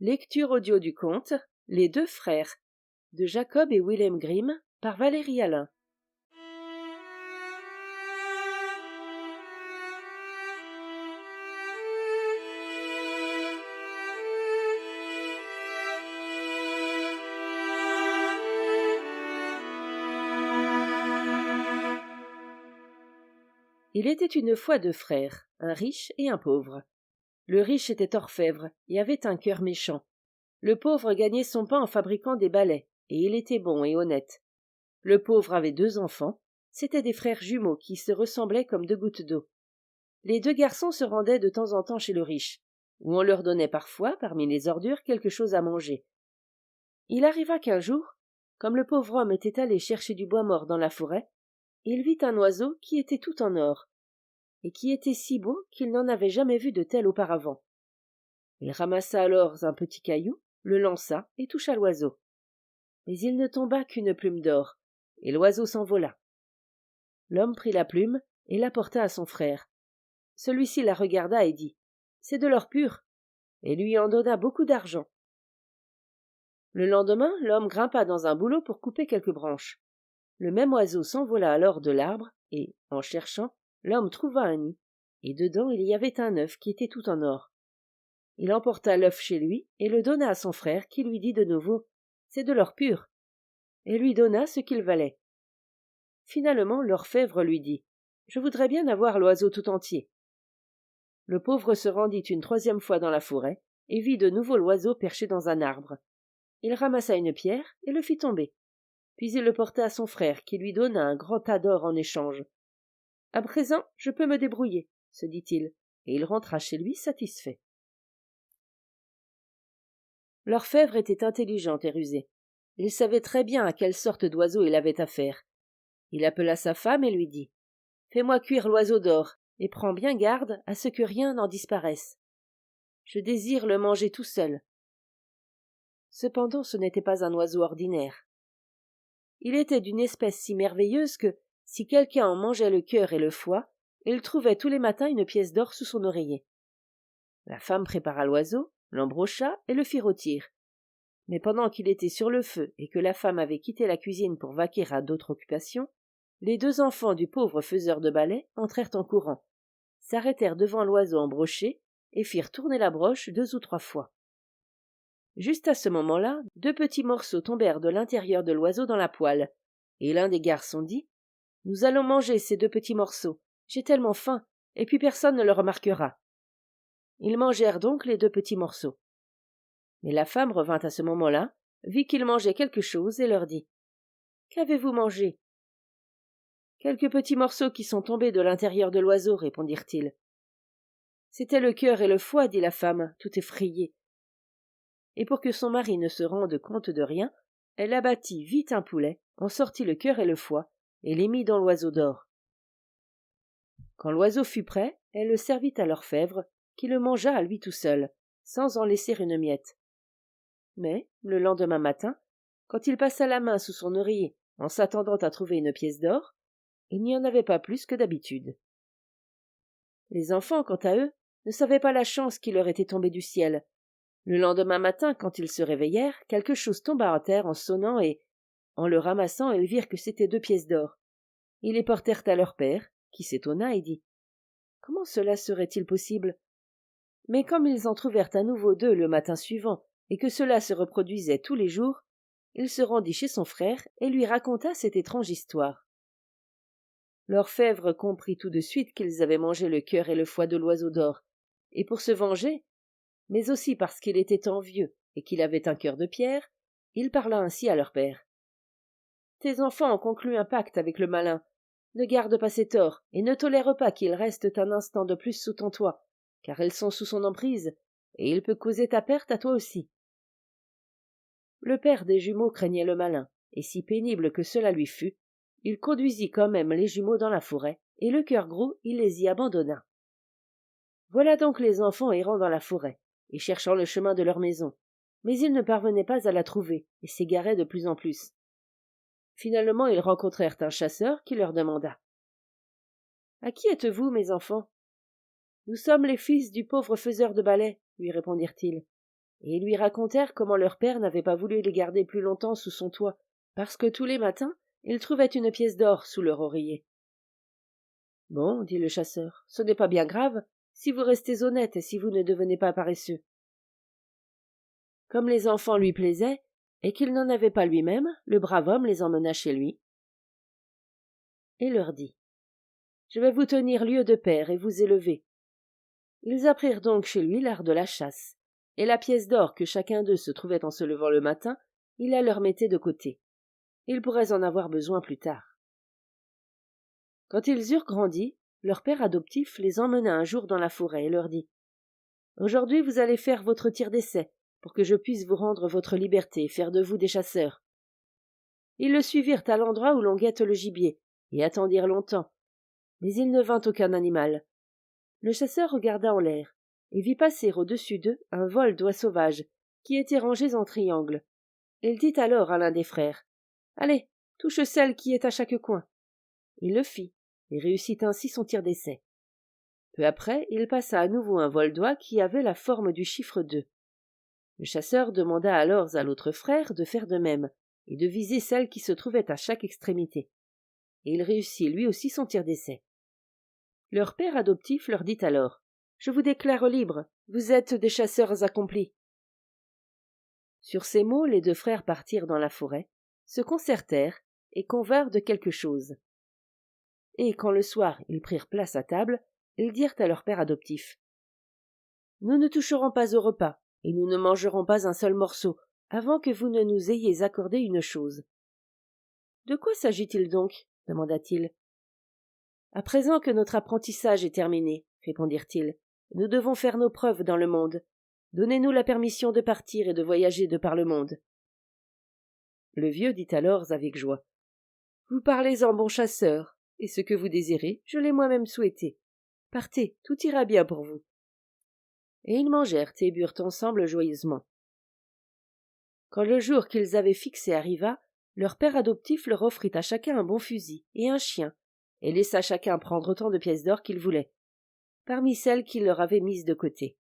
Lecture audio du conte Les deux frères de Jacob et Wilhelm Grimm par Valérie Alain. Il était une fois deux frères, un riche et un pauvre. Le riche était orfèvre et avait un cœur méchant. Le pauvre gagnait son pain en fabriquant des balais, et il était bon et honnête. Le pauvre avait deux enfants, c'étaient des frères jumeaux qui se ressemblaient comme deux gouttes d'eau. Les deux garçons se rendaient de temps en temps chez le riche, où on leur donnait parfois, parmi les ordures, quelque chose à manger. Il arriva qu'un jour, comme le pauvre homme était allé chercher du bois mort dans la forêt, il vit un oiseau qui était tout en or, et qui était si beau qu'il n'en avait jamais vu de tel auparavant. Il ramassa alors un petit caillou, le lança et toucha l'oiseau. Mais il ne tomba qu'une plume d'or, et l'oiseau s'envola. L'homme prit la plume et l'apporta à son frère. Celui-ci la regarda et dit « C'est de l'or pur » et lui en donna beaucoup d'argent. Le lendemain, l'homme grimpa dans un bouleau pour couper quelques branches. Le même oiseau s'envola alors de l'arbre et, en cherchant, l'homme trouva un nid, et dedans il y avait un œuf qui était tout en or. Il emporta l'œuf chez lui et le donna à son frère qui lui dit de nouveau « C'est de l'or pur » et lui donna ce qu'il valait. Finalement, l'orfèvre lui dit « Je voudrais bien avoir l'oiseau tout entier. » Le pauvre se rendit une troisième fois dans la forêt et vit de nouveau l'oiseau perché dans un arbre. Il ramassa une pierre et le fit tomber. Puis il le porta à son frère qui lui donna un grand tas d'or en échange. « À présent, je peux me débrouiller, » se dit-il, et il rentra chez lui satisfait. L'orfèvre était intelligent et rusé. Il savait très bien à quelle sorte d'oiseau il avait affaire. Il appela sa femme et lui dit « Fais-moi cuire l'oiseau d'or, et prends bien garde à ce que rien n'en disparaisse. Je désire le manger tout seul. » Cependant, ce n'était pas un oiseau ordinaire. Il était d'une espèce si merveilleuse que, si quelqu'un en mangeait le cœur et le foie, il trouvait tous les matins une pièce d'or sous son oreiller. La femme prépara l'oiseau, l'embrocha et le fit rôtir. Mais pendant qu'il était sur le feu et que la femme avait quitté la cuisine pour vaquer à d'autres occupations, les deux enfants du pauvre faiseur de balais entrèrent en courant, s'arrêtèrent devant l'oiseau embroché et firent tourner la broche 2 ou 3 fois. Juste à ce moment-là, 2 petits morceaux tombèrent de l'intérieur de l'oiseau dans la poêle, et l'un des garçons dit « Nous allons manger ces 2 petits morceaux, j'ai tellement faim, et puis personne ne le remarquera. » Ils mangèrent donc les 2 petits morceaux. Mais la femme revint à ce moment-là, vit qu'ils mangeaient quelque chose et leur dit « Qu'avez-vous mangé ?»« Quelques petits morceaux qui sont tombés de l'intérieur de l'oiseau, » répondirent-ils. « C'était le cœur et le foie, » dit la femme, tout effrayée. Et pour que son mari ne se rende compte de rien, elle abattit vite un poulet, en sortit le cœur et le foie, et les mit dans l'oiseau d'or. Quand l'oiseau fut prêt, elle le servit à l'orfèvre, qui le mangea à lui tout seul, sans en laisser une miette. Mais, le lendemain matin, quand il passa la main sous son oreiller en s'attendant à trouver une pièce d'or, il n'y en avait pas plus que d'habitude. Les enfants, quant à eux, ne savaient pas la chance qui leur était tombée du ciel. Le lendemain matin, quand ils se réveillèrent, quelque chose tomba à terre en sonnant et, en le ramassant, ils virent que c'étaient 2 pièces d'or. Ils les portèrent à leur père, qui s'étonna et dit « Comment cela serait-il possible ?» Mais comme ils en trouvèrent à nouveau 2 le matin suivant, et que cela se reproduisait tous les jours, il se rendit chez son frère et lui raconta cette étrange histoire. L'orfèvre comprit tout de suite qu'ils avaient mangé le cœur et le foie de l'oiseau d'or, et pour se venger, mais aussi parce qu'il était envieux et qu'il avait un cœur de pierre, il parla ainsi à leur père. « Tes enfants ont conclu un pacte avec le malin. Ne garde pas cet or, et ne tolère pas qu'ils restent un instant de plus sous ton toit, car ils sont sous son emprise, et il peut causer ta perte à toi aussi. » Le père des jumeaux craignait le malin, et si pénible que cela lui fût, il conduisit quand même les jumeaux dans la forêt, et le cœur gros, il les y abandonna. Voilà donc les enfants errant dans la forêt, et cherchant le chemin de leur maison, mais ils ne parvenaient pas à la trouver, et s'égaraient de plus en plus. Finalement, ils rencontrèrent un chasseur qui leur demanda « À qui êtes-vous, mes enfants ?»« Nous sommes les fils du pauvre faiseur de balais, lui répondirent-ils. et ils lui racontèrent comment leur père n'avait pas voulu les garder plus longtemps sous son toit, parce que tous les matins, ils trouvaient une pièce d'or sous leur oreiller. « Bon, dit le chasseur, ce n'est pas bien grave, si vous restez honnête et si vous ne devenez pas paresseux. » Comme les enfants lui plaisaient, et qu'il n'en avait pas lui-même, le brave homme les emmena chez lui et leur dit « Je vais vous tenir lieu de père et vous élever. » Ils apprirent donc chez lui l'art de la chasse, et la pièce d'or que chacun d'eux se trouvait en se levant le matin, il la leur mettait de côté. Ils pourraient en avoir besoin plus tard. Quand ils eurent grandi, leur père adoptif les emmena un jour dans la forêt et leur dit « Aujourd'hui vous allez faire votre tir d'essai, pour que je puisse vous rendre votre liberté et faire de vous des chasseurs. » Ils le suivirent à l'endroit où l'on guette le gibier, et attendirent longtemps. Mais il ne vint aucun animal. Le chasseur regarda en l'air, et vit passer au-dessus d'eux un vol d'oies sauvages, qui étaient rangés en triangle. Il dit alors à l'un des frères « Allez, touche celle qui est à chaque coin. » Il le fit, et réussit ainsi son tir d'essai. Peu après, il passa à nouveau un vol d'oies qui avait la forme du chiffre 2. Le chasseur demanda alors à l'autre frère de faire de même, et de viser celle qui se trouvait à chaque extrémité. Et il réussit lui aussi son tir d'essai. Leur père adoptif leur dit alors « Je vous déclare libre, vous êtes des chasseurs accomplis. » Sur ces mots, les deux frères partirent dans la forêt, se concertèrent et convinrent de quelque chose. Et quand le soir ils prirent place à table, ils dirent à leur père adoptif « Nous ne toucherons pas au repas, et nous ne mangerons pas un seul morceau, avant que vous ne nous ayez accordé une chose. » « De quoi s'agit-il donc » demanda-t-il. « À présent que notre apprentissage est terminé, répondirent-ils, nous devons faire nos preuves dans le monde. Donnez-nous la permission de partir et de voyager de par le monde. » Le vieux dit alors avec joie « Vous parlez en bon chasseur, et ce que vous désirez, je l'ai moi-même souhaité. Partez, tout ira bien pour vous. » Et ils mangèrent et burent ensemble joyeusement. Quand le jour qu'ils avaient fixé arriva, leur père adoptif leur offrit à chacun un bon fusil et un chien, et laissa chacun prendre autant de pièces d'or qu'il voulait, parmi celles qu'il leur avait mises de côté.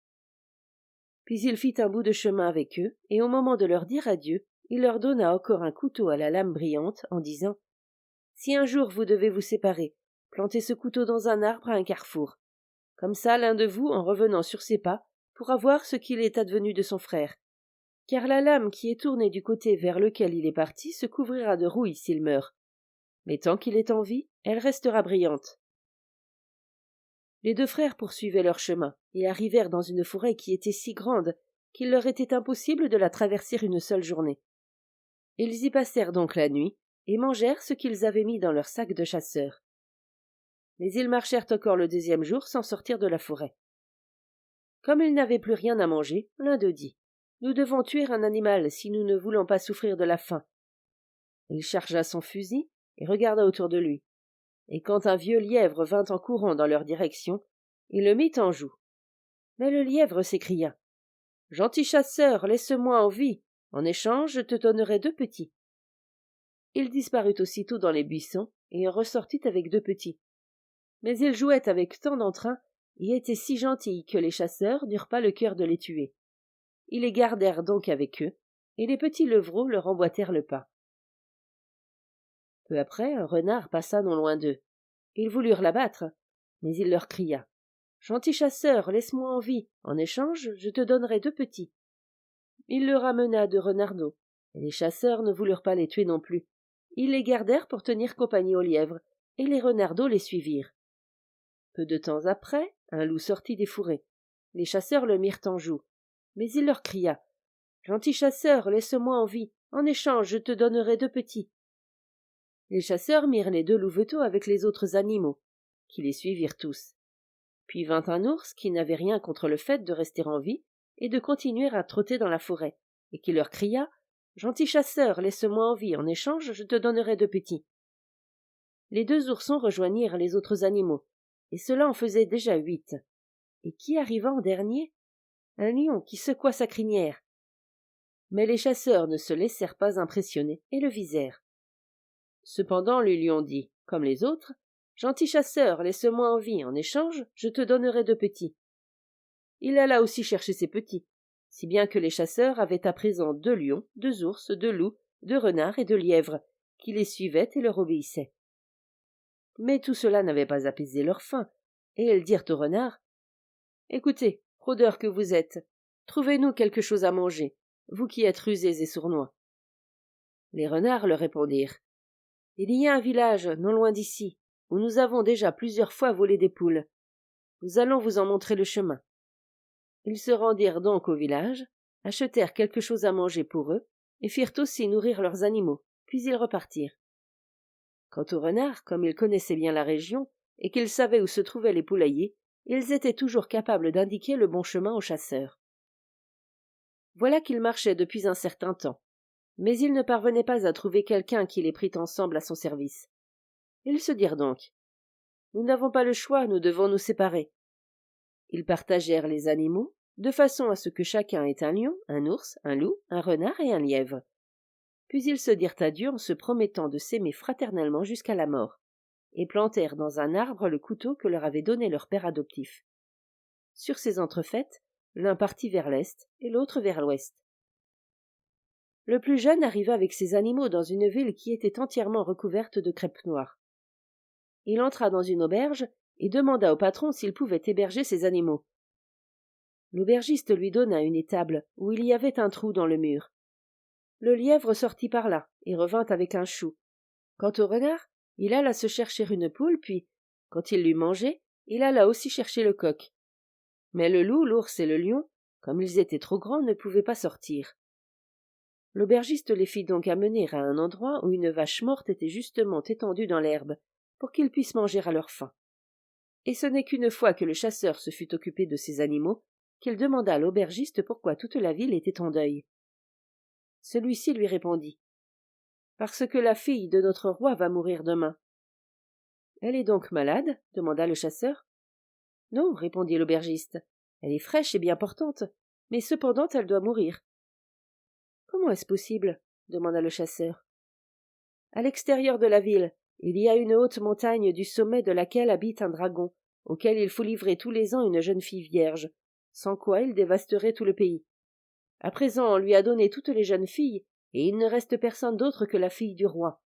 Puis il fit un bout de chemin avec eux, et au moment de leur dire adieu, il leur donna encore un couteau à la lame brillante, en disant « Si un jour vous devez vous séparer, plantez ce couteau dans un arbre à un carrefour. Comme ça, l'un de vous, en revenant sur ses pas, pourra voir ce qu'il est advenu de son frère. Car la lame qui est tournée du côté vers lequel il est parti se couvrira de rouille s'il meurt. Mais tant qu'il est en vie, elle restera brillante. » Les deux frères poursuivaient leur chemin, et arrivèrent dans une forêt qui était si grande qu'il leur était impossible de la traverser une seule journée. Ils y passèrent donc la nuit, et mangèrent ce qu'ils avaient mis dans leur sac de chasseurs. Mais ils marchèrent encore le deuxième jour sans sortir de la forêt. Comme ils n'avaient plus rien à manger, l'un d'eux dit « Nous devons tuer un animal si nous ne voulons pas souffrir de la faim. » Il chargea son fusil et regarda autour de lui. Et quand un vieux lièvre vint en courant dans leur direction, il le mit en joue. Mais le lièvre s'écria « Gentil chasseur, laisse-moi en vie. En échange, je te donnerai 2 petits. » Il disparut aussitôt dans les buissons et en ressortit avec 2 petits. Mais il jouait avec tant d'entrain et était si gentil que les chasseurs n'eurent pas le cœur de les tuer. Ils les gardèrent donc avec eux, et les petits levreaux leur emboîtèrent le pas. Peu après, un renard passa non loin d'eux. Ils voulurent l'abattre, mais il leur cria « Gentil chasseur, laisse-moi en vie. En échange, je te donnerai 2 petits. » Il leur amena 2 renardeaux, et les chasseurs ne voulurent pas les tuer non plus. Ils les gardèrent pour tenir compagnie aux lièvres, et les renardeaux les suivirent. Peu de temps après, un loup sortit des fourrés. Les chasseurs le mirent en joue, mais il leur cria « Gentil chasseur, laisse-moi en vie. En échange, je te donnerai 2 petits. » Les chasseurs mirent les 2 louveteaux avec les autres animaux, qui les suivirent tous. Puis vint un ours qui n'avait rien contre le fait de rester en vie et de continuer à trotter dans la forêt, et qui leur cria « Gentil chasseur, laisse-moi en vie, en échange, je te donnerai 2 petits. » Les 2 oursons rejoignirent les autres animaux, et cela en faisait déjà 8. Et qui arriva en dernier? Un lion qui secoua sa crinière. Mais les chasseurs ne se laissèrent pas impressionner et le visèrent. Cependant le lion dit, comme les autres, « Gentil chasseur, laisse-moi en vie, en échange, je te donnerai 2 petits. » Il alla aussi chercher ses petits. si bien que les chasseurs avaient à présent 2 lions, 2 ours, 2 loups, 2 renards et 2 lièvres, qui les suivaient et leur obéissaient. Mais tout cela n'avait pas apaisé leur faim, et elles dirent au renard: « Écoutez, rôdeurs que vous êtes, trouvez-nous quelque chose à manger, vous qui êtes rusés et sournois. » Les renards leur répondirent: « Il y a un village, non loin d'ici, où nous avons déjà plusieurs fois volé des poules. Nous allons vous en montrer le chemin. » Ils se rendirent donc au village, achetèrent quelque chose à manger pour eux, et firent aussi nourrir leurs animaux, puis ils repartirent. Quant aux renards, comme ils connaissaient bien la région, et qu'ils savaient où se trouvaient les poulaillers, ils étaient toujours capables d'indiquer le bon chemin aux chasseurs. Voilà qu'ils marchaient depuis un certain temps, mais ils ne parvenaient pas à trouver quelqu'un qui les prît ensemble à son service. Ils se dirent donc: « Nous n'avons pas le choix, nous devons nous séparer. » Ils partagèrent les animaux, de façon à ce que chacun ait un lion, un ours, un loup, un renard et un lièvre. Puis ils se dirent adieu en se promettant de s'aimer fraternellement jusqu'à la mort, et plantèrent dans un arbre le couteau que leur avait donné leur père adoptif. Sur ces entrefaites, l'un partit vers l'est et l'autre vers l'ouest. Le plus jeune arriva avec ses animaux dans une ville qui était entièrement recouverte de crêpes noires. Il entra dans une auberge et demanda au patron s'il pouvait héberger ses animaux. L'aubergiste lui donna une étable où il y avait un trou dans le mur. Le lièvre sortit par là et revint avec un chou. Quant au renard, il alla se chercher une poule, puis, quand il l'eut mangée, il alla aussi chercher le coq. Mais le loup, l'ours et le lion, comme ils étaient trop grands, ne pouvaient pas sortir. L'aubergiste les fit donc amener à un endroit où une vache morte était justement étendue dans l'herbe, pour qu'ils puissent manger à leur faim. Et ce n'est qu'une fois que le chasseur se fut occupé de ses animaux, qu'il demanda à l'aubergiste pourquoi toute la ville était en deuil. Celui-ci lui répondit: « Parce que la fille de notre roi va mourir demain. »« Elle est donc malade ? » demanda le chasseur. « Non, répondit l'aubergiste, elle est fraîche et bien portante, mais cependant elle doit mourir. »« Comment est-ce possible ? » demanda le chasseur. « À l'extérieur de la ville, il y a une haute montagne du sommet de laquelle habite un dragon, auquel il faut livrer tous les ans une jeune fille vierge, sans quoi il dévasterait tout le pays. À présent, on lui a donné toutes les jeunes filles, et il ne reste personne d'autre que la fille du roi.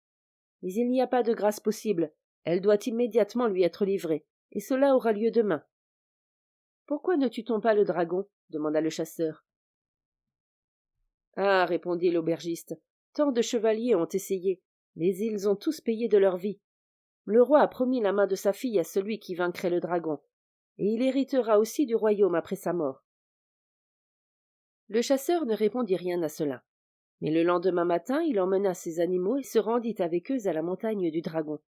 Mais il n'y a pas de grâce possible, elle doit immédiatement lui être livrée, et cela aura lieu demain. »« Pourquoi ne tue-t-on pas le dragon ? » demanda le chasseur. « Ah, répondit l'aubergiste, tant de chevaliers ont essayé, mais ils ont tous payé de leur vie. Le roi a promis la main de sa fille à celui qui vaincrait le dragon, et il héritera aussi du royaume après sa mort. » Le chasseur ne répondit rien à cela, mais le lendemain matin il emmena ses animaux et se rendit avec eux à la montagne du dragon.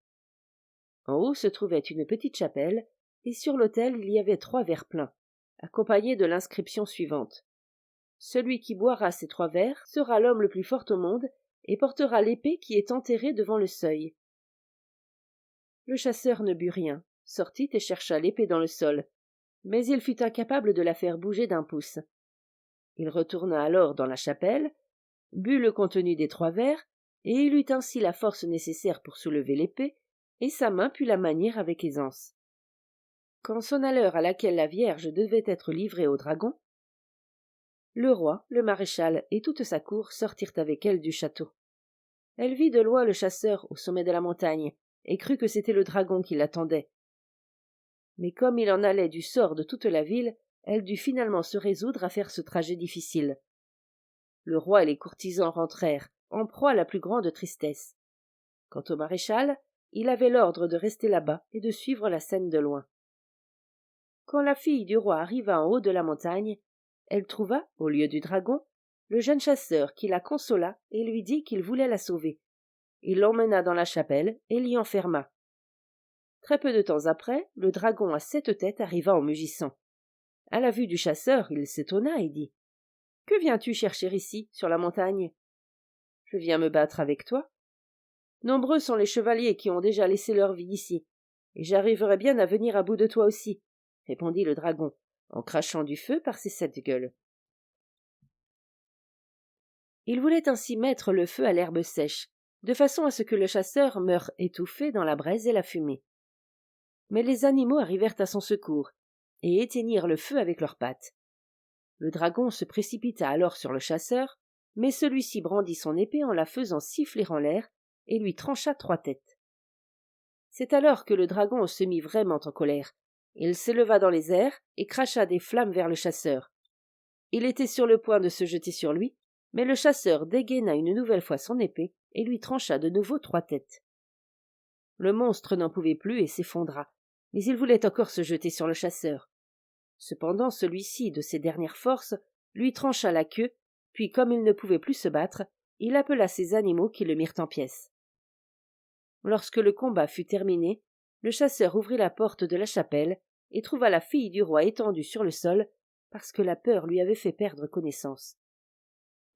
En haut se trouvait une petite chapelle, et sur l'autel il y avait 3 verres pleins, accompagnés de l'inscription suivante: « Celui qui boira ces 3 verres sera l'homme le plus fort au monde, et portera l'épée qui est enterrée devant le seuil. » Le chasseur ne but rien, sortit et chercha l'épée dans le sol, mais il fut incapable de la faire bouger d'un pouce. Il retourna alors dans la chapelle, but le contenu des 3 verres, et il eut ainsi la force nécessaire pour soulever l'épée, et sa main put la manier avec aisance. Quand sonna l'heure à laquelle la Vierge devait être livrée au dragon, le roi, le maréchal et toute sa cour sortirent avec elle du château. Elle vit de loin le chasseur au sommet de la montagne, et crut que c'était le dragon qui l'attendait. Mais comme il en allait du sort de toute la ville, elle dut finalement se résoudre à faire ce trajet difficile. Le roi et les courtisans rentrèrent, en proie à la plus grande tristesse. Quant au maréchal, il avait l'ordre de rester là-bas et de suivre la scène de loin. Quand la fille du roi arriva en haut de la montagne, elle trouva, au lieu du dragon, le jeune chasseur qui la consola et lui dit qu'il voulait la sauver. Il l'emmena dans la chapelle et l'y enferma. Très peu de temps après, le dragon à 7 têtes arriva en mugissant. À la vue du chasseur, il s'étonna et dit: « Que viens-tu chercher ici, sur la montagne ? » ?»« Je viens me battre avec toi. Nombreux sont les chevaliers qui ont déjà laissé leur vie ici, et j'arriverai bien à venir à bout de toi aussi, » répondit le dragon, en crachant du feu par ses 7 gueules. Il voulait ainsi mettre le feu à l'herbe sèche, de façon à ce que le chasseur meure étouffé dans la braise et la fumée. Mais les animaux arrivèrent à son secours, et éteignirent le feu avec leurs pattes. Le dragon se précipita alors sur le chasseur, mais celui-ci brandit son épée en la faisant siffler en l'air et lui trancha 3 têtes. C'est alors que le dragon se mit vraiment en colère. Il s'éleva dans les airs et cracha des flammes vers le chasseur. Il était sur le point de se jeter sur lui, mais le chasseur dégaina une nouvelle fois son épée et lui trancha de nouveau 3 têtes. Le monstre n'en pouvait plus et s'effondra, mais il voulait encore se jeter sur le chasseur. Cependant celui-ci, de ses dernières forces, lui trancha la queue, puis comme il ne pouvait plus se battre, il appela ses animaux qui le mirent en pièces. Lorsque le combat fut terminé, le chasseur ouvrit la porte de la chapelle et trouva la fille du roi étendue sur le sol, parce que la peur lui avait fait perdre connaissance.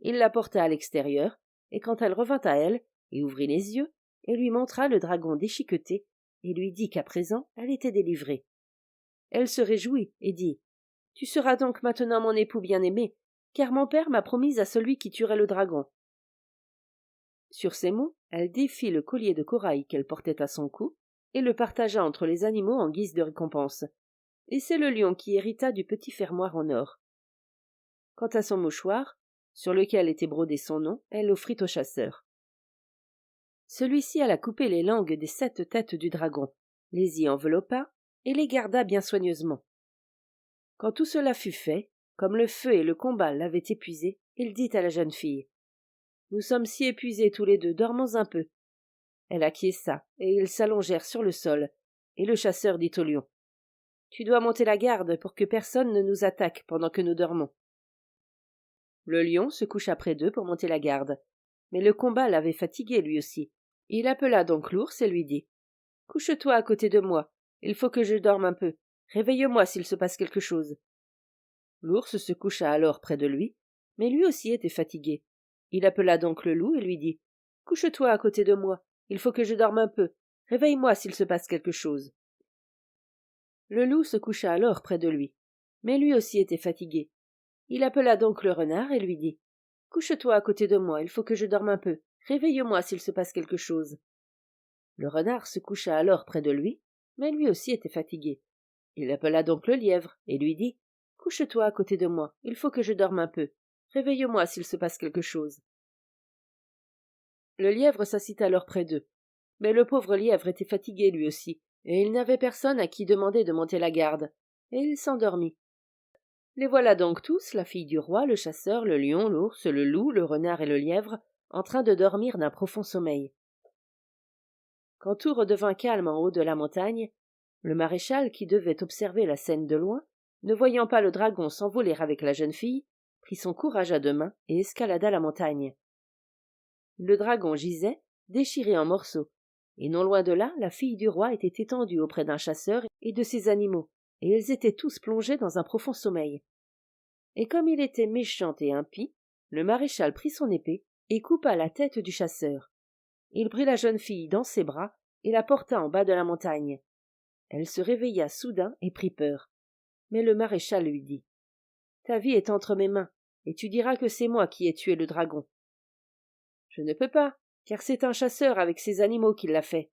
Il la porta à l'extérieur, et quand elle revint à elle, et ouvrit les yeux, elle lui montra le dragon déchiqueté, et lui dit qu'à présent elle était délivrée. Elle se réjouit, et dit « Tu seras donc maintenant mon époux bien-aimé, car mon père m'a promise à celui qui tuerait le dragon. » Sur ces mots, elle défit le collier de corail qu'elle portait à son cou, et le partagea entre les animaux en guise de récompense. Et c'est le lion qui hérita du petit fermoir en or. Quant à son mouchoir, sur lequel était brodé son nom, elle l'offrit au chasseur. Celui-ci alla couper les langues des 7 têtes du dragon, les y enveloppa et les garda bien soigneusement. Quand tout cela fut fait, comme le feu et le combat l'avaient épuisé, il dit à la jeune fille « Nous sommes si épuisés tous les deux, dormons un peu. » Elle acquiesça, et ils s'allongèrent sur le sol, et le chasseur dit au lion « Tu dois monter la garde pour que personne ne nous attaque pendant que nous dormons. » Le lion se coucha près d'eux pour monter la garde, mais le combat l'avait fatigué lui aussi. Il appela donc l'ours et lui dit « Couche-toi à côté de moi, il faut que je dorme un peu. Réveille-moi s'il se passe quelque chose. » L'ours se coucha alors près de lui, mais lui aussi était fatigué. Il appela donc le loup et lui dit « Couche-toi à côté de moi, il faut que je dorme un peu. Réveille-moi s'il se passe quelque chose. » Le loup se coucha alors près de lui, mais lui aussi était fatigué. Il appela donc le renard et lui dit « Couche-toi à côté de moi, il faut que je dorme un peu. Réveille-moi s'il se passe quelque chose. » Le renard se coucha alors près de lui, mais lui aussi était fatigué. Il appela donc le lièvre et lui dit « Couche-toi à côté de moi, il faut que je dorme un peu. Réveille-moi s'il se passe quelque chose. » Le lièvre s'assit alors près d'eux, mais le pauvre lièvre était fatigué lui aussi, et il n'avait personne à qui demander de monter la garde, et il s'endormit. Les voilà donc tous, la fille du roi, le chasseur, le lion, l'ours, le loup, le renard et le lièvre, en train de dormir d'un profond sommeil. Quand tout redevint calme en haut de la montagne, le maréchal, qui devait observer la scène de loin, ne voyant pas le dragon s'envoler avec la jeune fille, prit son courage à 2 mains et escalada la montagne. Le dragon gisait, déchiré en morceaux, et non loin de là, la fille du roi était étendue auprès d'un chasseur et de ses animaux, et ils étaient tous plongés dans un profond sommeil. Et comme il était méchant et impie, le maréchal prit son épée et coupa la tête du chasseur. Il prit la jeune fille dans ses bras et la porta en bas de la montagne. Elle se réveilla soudain et prit peur. Mais le maréchal lui dit « Ta vie est entre mes mains, et tu diras que c'est moi qui ai tué le dragon. » « Je ne peux pas, car c'est un chasseur avec ses animaux qui l'a fait. »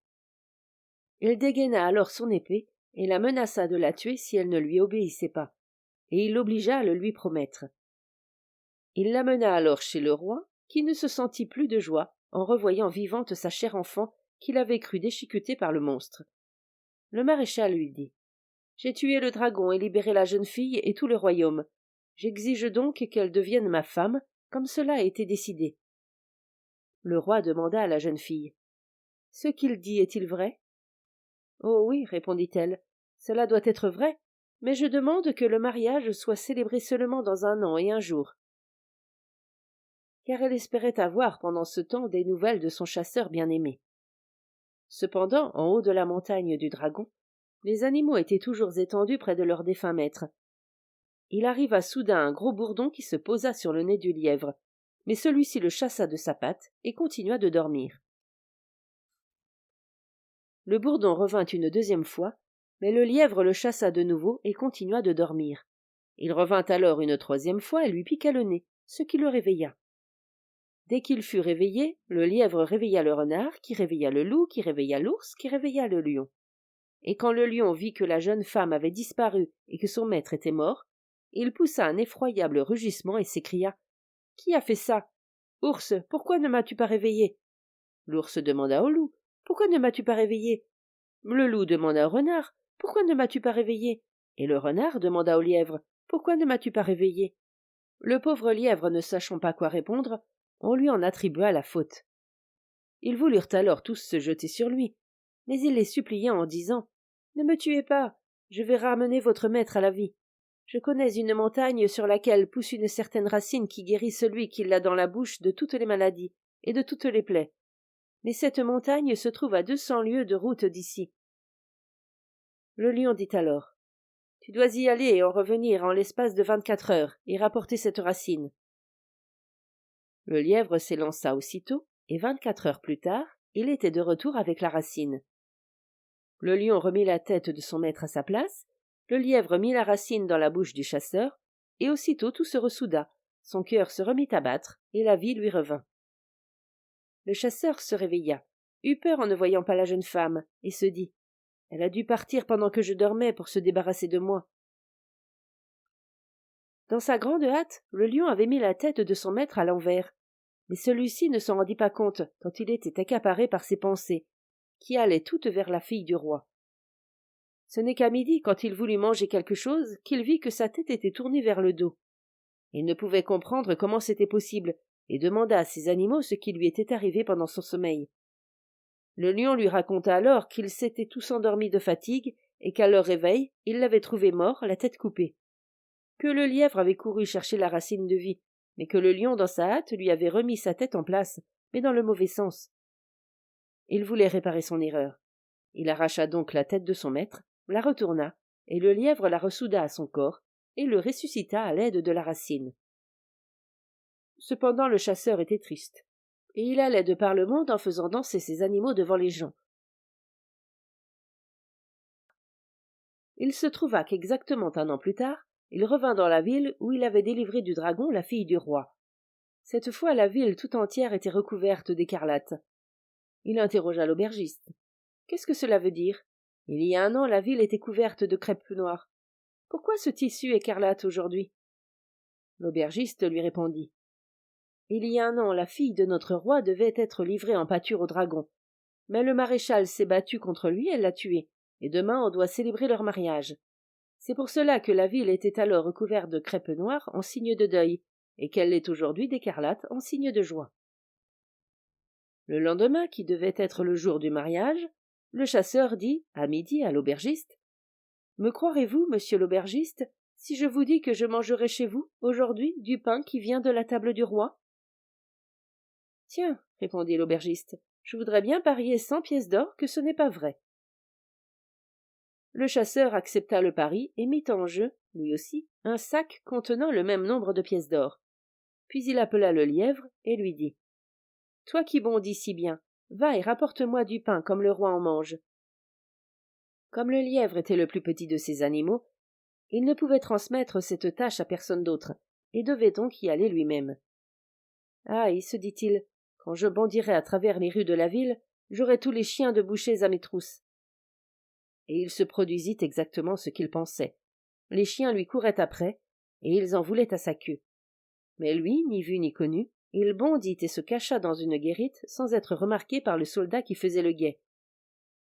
Il dégaina alors son épée et la menaça de la tuer si elle ne lui obéissait pas, et il l'obligea à le lui promettre. Il l'amena alors chez le roi, qui ne se sentit plus de joie en revoyant vivante sa chère enfant qu'il avait cru déchiquetée par le monstre. Le maréchal lui dit « J'ai tué le dragon et libéré la jeune fille et tout le royaume. J'exige donc qu'elle devienne ma femme, comme cela a été décidé. » Le roi demanda à la jeune fille « Ce qu'il dit est-il vrai ?» « Oh oui, répondit-elle, cela doit être vrai, mais je demande que le mariage soit célébré seulement dans 1 an et 1 jour. » Car elle espérait avoir pendant ce temps des nouvelles de son chasseur bien-aimé. Cependant, en haut de la montagne du dragon, les animaux étaient toujours étendus près de leur défunt maître. Il arriva soudain un gros bourdon qui se posa sur le nez du lièvre, mais celui-ci le chassa de sa patte et continua de dormir. Le bourdon revint une 2e fois, mais le lièvre le chassa de nouveau et continua de dormir. Il revint alors une 3e fois et lui piqua le nez, ce qui le réveilla. Dès qu'il fut réveillé, le lièvre réveilla le renard, qui réveilla le loup, qui réveilla l'ours, qui réveilla le lion. Et quand le lion vit que la jeune femme avait disparu et que son maître était mort, Il poussa un effroyable rugissement et s'écria: « Qui a fait ça? Ours, pourquoi ne m'as-tu pas réveillé ?» L'ours demanda au loup: « Pourquoi ne m'as-tu pas réveillé ?» Le loup demanda au renard: « Pourquoi ne m'as-tu pas réveillé ?» Et le renard demanda au lièvre: « Pourquoi ne m'as-tu pas réveillé ?» Le pauvre lièvre, ne sachant pas quoi répondre, on lui en attribua la faute. Ils voulurent alors tous se jeter sur lui, mais il les supplia en disant: « Ne me tuez pas, je vais ramener votre maître à la vie. Je connais une montagne sur laquelle pousse une certaine racine qui guérit celui qui l'a dans la bouche de toutes les maladies et de toutes les plaies. Mais cette montagne se trouve à 200 lieues de route d'ici. » Le lion dit alors: « Tu dois y aller et en revenir en l'espace de 24 heures et rapporter cette racine. » Le lièvre s'élança aussitôt, et 24 heures plus tard, il était de retour avec la racine. Le lion remit la tête de son maître à sa place, le lièvre mit la racine dans la bouche du chasseur, et aussitôt tout se ressouda, son cœur se remit à battre, et la vie lui revint. Le chasseur se réveilla, eut peur en ne voyant pas la jeune femme, et se dit: « Elle a dû partir pendant que je dormais pour se débarrasser de moi. » Dans sa grande hâte, le lion avait mis la tête de son maître à l'envers, mais celui-ci ne s'en rendit pas compte, tant il était accaparé par ses pensées, qui allaient toutes vers la fille du roi. Ce n'est qu'à midi, quand il voulut manger quelque chose, qu'il vit que sa tête était tournée vers le dos. Il ne pouvait comprendre comment c'était possible, et demanda à ses animaux ce qui lui était arrivé pendant son sommeil. Le lion lui raconta alors qu'ils s'étaient tous endormis de fatigue, et qu'à leur réveil, il l'avait trouvé mort, la tête coupée. Que le lièvre avait couru chercher la racine de vie, mais que le lion, dans sa hâte, lui avait remis sa tête en place, mais dans le mauvais sens. Il voulait réparer son erreur. Il arracha donc la tête de son maître, la retourna, et le lièvre la ressouda à son corps, et le ressuscita à l'aide de la racine. Cependant le chasseur était triste, et il allait de par le monde en faisant danser ses animaux devant les gens. Il se trouva qu'exactement 1 an plus tard, il revint dans la ville où il avait délivré du dragon la fille du roi. Cette fois la ville tout entière était recouverte d'écarlate. Il interrogea l'aubergiste. « Qu'est-ce que cela veut dire? Il y a 1 an la ville était couverte de crêpe noire. Pourquoi ce tissu écarlate aujourd'hui ?» L'aubergiste lui répondit: « Il y a 1 an la fille de notre roi devait être livrée en pâture au dragon. Mais le maréchal s'est battu contre lui et l'a tué, et demain on doit célébrer leur mariage. C'est pour cela que la ville était alors recouverte de crêpe noire en signe de deuil, et qu'elle l'est aujourd'hui d'écarlate en signe de joie. » Le lendemain, qui devait être le jour du mariage, le chasseur dit, à midi, à l'aubergiste: « Me croirez-vous, monsieur l'aubergiste, si je vous dis que je mangerai chez vous, aujourd'hui, du pain qui vient de la table du roi ?» « Tiens, » répondit l'aubergiste, « je voudrais bien parier 100 pièces d'or que ce n'est pas vrai. » Le chasseur accepta le pari et mit en jeu, lui aussi, un sac contenant le même nombre de pièces d'or. Puis il appela le lièvre et lui dit: « Toi qui bondis si bien, va et rapporte-moi du pain comme le roi en mange. » Comme le lièvre était le plus petit de ses animaux, il ne pouvait transmettre cette tâche à personne d'autre, et devait donc y aller lui-même. « Aïe, se dit-il, quand je bondirai à travers les rues de la ville, j'aurai tous les chiens de bouchers à mes trousses. » Et il se produisit exactement ce qu'il pensait. Les chiens lui couraient après, et ils en voulaient à sa queue. Mais lui, ni vu ni connu, il bondit et se cacha dans une guérite sans être remarqué par le soldat qui faisait le guet.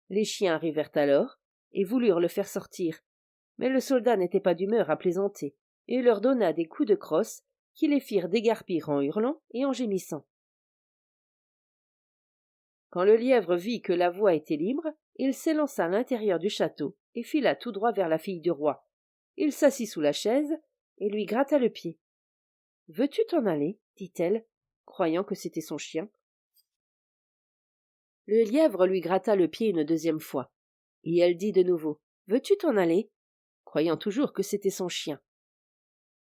Les chiens arrivèrent alors, et voulurent le faire sortir, mais le soldat n'était pas d'humeur à plaisanter, et leur donna des coups de crosse qui les firent dégarpir en hurlant et en gémissant. Quand le lièvre vit que la voie était libre, il s'élança à l'intérieur du château et fila tout droit vers la fille du roi. Il s'assit sous la chaise et lui gratta le pied. « Veux-tu t'en aller ?» dit-elle, croyant que c'était son chien. Le lièvre lui gratta le pied une 2e fois, et elle dit de nouveau: « Veux-tu t'en aller ?» croyant toujours que c'était son chien.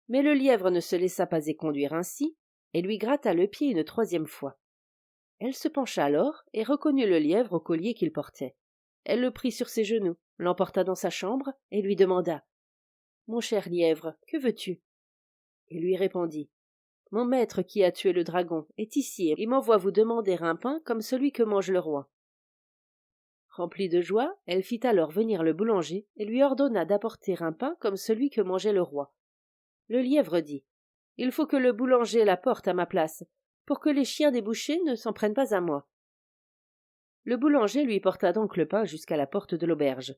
Mais le lièvre ne se laissa pas éconduire ainsi, et lui gratta le pied une 3e fois. Elle se pencha alors et reconnut le lièvre au collier qu'il portait. Elle le prit sur ses genoux, l'emporta dans sa chambre et lui demanda: « Mon cher lièvre, que veux-tu » Il lui répondit: « Mon maître qui a tué le dragon est ici et m'envoie vous demander un pain comme celui que mange le roi. » Remplie de joie, elle fit alors venir le boulanger et lui ordonna d'apporter un pain comme celui que mangeait le roi. Le lièvre dit: Il faut que le boulanger la porte à ma place, pour que les chiens des bouchers ne s'en prennent pas à moi. Le boulanger lui porta donc le pain jusqu'à la porte de l'auberge.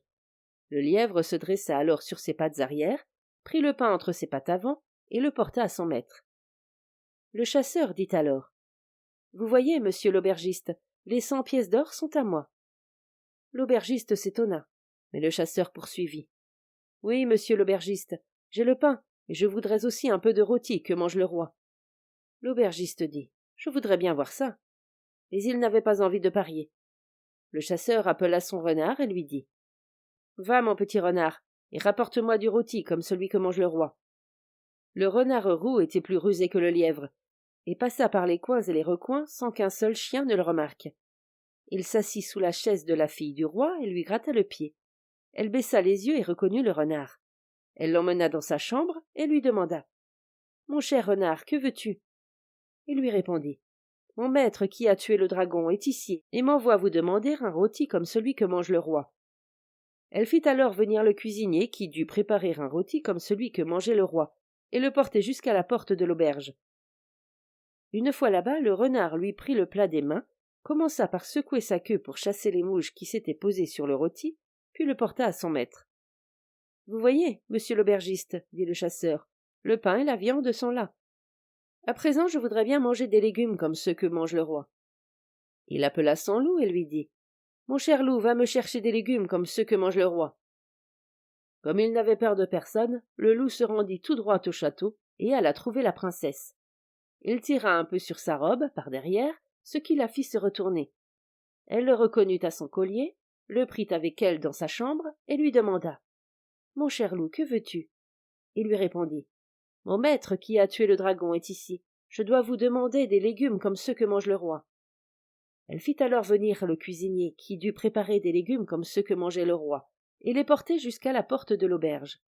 Le lièvre se dressa alors sur ses pattes arrière, prit le pain entre ses pattes avant, et le porta à son maître. Le chasseur dit alors: Vous voyez, monsieur l'aubergiste, les 100 pièces d'or sont à moi. L'aubergiste s'étonna, mais le chasseur poursuivit: Oui, monsieur l'aubergiste, j'ai le pain, et je voudrais aussi un peu de rôti que mange le roi. L'aubergiste dit: Je voudrais bien voir ça. Mais il n'avait pas envie de parier. Le chasseur appela son renard et lui dit: Va, mon petit renard, et rapporte-moi du rôti comme celui que mange le roi. Le renard roux était plus rusé que le lièvre, et passa par les coins et les recoins sans qu'un seul chien ne le remarque. Il s'assit sous la chaise de la fille du roi et lui gratta le pied. Elle baissa les yeux et reconnut le renard. Elle l'emmena dans sa chambre et lui demanda: Mon cher renard, que veux-tu? Il lui répondit: Mon maître qui a tué le dragon est ici et m'envoie vous demander un rôti comme celui que mange le roi. Elle fit alors venir le cuisinier qui dut préparer un rôti comme celui que mangeait le roi et le porter jusqu'à la porte de l'auberge. Une fois là-bas, le renard lui prit le plat des mains, commença par secouer sa queue pour chasser les mouches qui s'étaient posées sur le rôti, puis le porta à son maître. Vous voyez, monsieur l'aubergiste, dit le chasseur, le pain et la viande sont là. À présent, je voudrais bien manger des légumes comme ceux que mange le roi. Il appela son loup et lui dit: Mon cher loup, va me chercher des légumes comme ceux que mange le roi. Comme il n'avait peur de personne, le loup se rendit tout droit au château et alla trouver la princesse. Il tira un peu sur sa robe, par derrière, ce qui la fit se retourner. Elle le reconnut à son collier, le prit avec elle dans sa chambre et lui demanda: Mon cher loup, que veux-tu? Il lui répondit: Mon maître qui a tué le dragon est ici. Je dois vous demander des légumes comme ceux que mange le roi. Elle fit alors venir le cuisinier qui dut préparer des légumes comme ceux que mangeait le roi, et les porter jusqu'à la porte de l'auberge.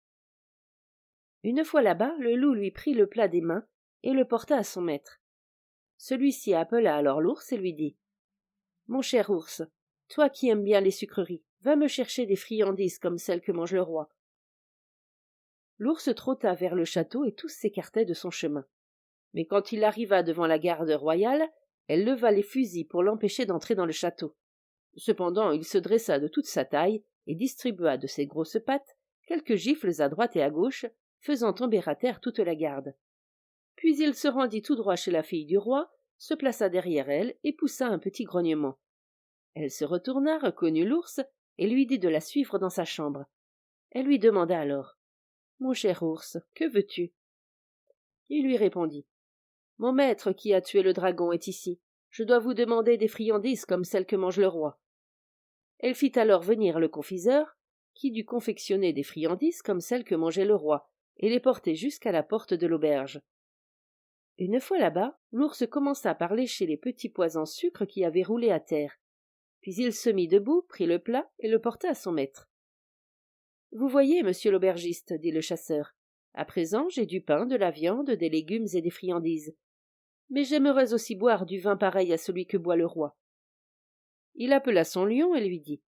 Une fois là-bas, le loup lui prit le plat des mains et le porta à son maître. Celui-ci appela alors l'ours et lui dit: Mon cher ours, toi qui aimes bien les sucreries, va me chercher des friandises comme celles que mange le roi. L'ours trotta vers le château et tous s'écartaient de son chemin. Mais quand il arriva devant la garde royale, elle leva les fusils pour l'empêcher d'entrer dans le château. Cependant, il se dressa de toute sa taille et distribua de ses grosses pattes quelques gifles à droite et à gauche, faisant tomber à terre toute la garde. Puis il se rendit tout droit chez la fille du roi, se plaça derrière elle et poussa un petit grognement. Elle se retourna, reconnut l'ours et lui dit de la suivre dans sa chambre. Elle lui demanda alors: Mon cher ours, que veux-tu? Il lui répondit: Mon maître qui a tué le dragon est ici. Je dois vous demander des friandises comme celles que mange le roi. Elle fit alors venir le confiseur, qui dut confectionner des friandises comme celles que mangeait le roi, et les porter jusqu'à la porte de l'auberge. Une fois là-bas, l'ours commença par lécher les petits pois en sucre qui avaient roulé à terre. Puis il se mit debout, prit le plat et le porta à son maître. Vous voyez, monsieur l'aubergiste, dit le chasseur, à présent j'ai du pain, de la viande, des légumes et des friandises. Mais j'aimerais aussi boire du vin pareil à celui que boit le roi. Il appela son lion et lui dit: